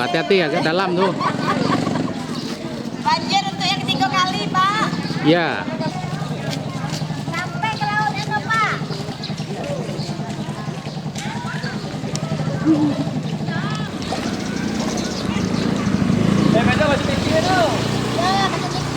hati-hati agak dalam tuh. Banjir untuk yang ketiga kali, Pak. Ya. Sampai ke laut itu, Pak. Kata masih kecil tuh. Ya, kata kecil.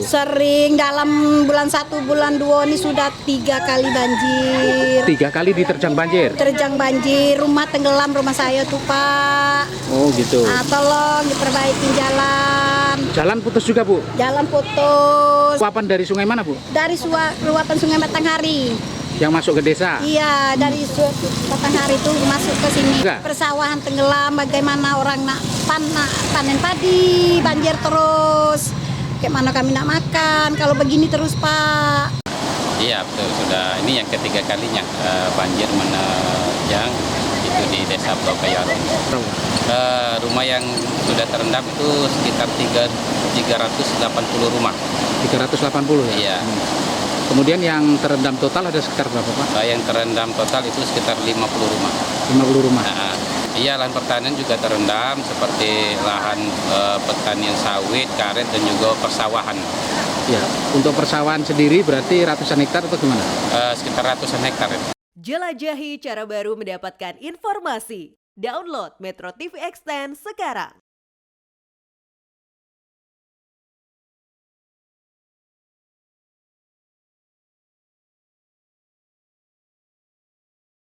Sering dalam bulan 1, bulan 2 ini sudah 3 kali banjir. 3 kali diterjang banjir. Terjang banjir, rumah tenggelam rumah saya tuh, Pak. Oh gitu. Nah, tolong diperbaikin jalan. Jalan putus juga, Bu. Jalan putus. Luapan dari sungai mana, Bu? Dari luapan Sungai Batanghari. Yang masuk ke desa? Iya, dari Batanghari itu masuk ke sini. Enggak. Persawahan tenggelam, bagaimana orang nak panen padi, banjir terus. Kayak mana kami nak makan kalau begini terus, Pak? Iya betul, sudah ini yang ketiga kalinya banjir menerjang itu di desa Pulau Kayarum. Rumah yang sudah terendam itu sekitar 380 rumah. 380 ya? Iya. Kemudian yang terendam total ada sekitar berapa, Pak? Yang terendam total itu sekitar 50 rumah. 50 rumah. Iya, lahan pertanian juga terendam seperti lahan pertanian sawit, karet dan juga persawahan. Ya, untuk persawahan sendiri berarti ratusan hektar atau gimana? Sekitar ratusan hektar. Jelajahi cara baru mendapatkan informasi. Download Metro TV Extend sekarang.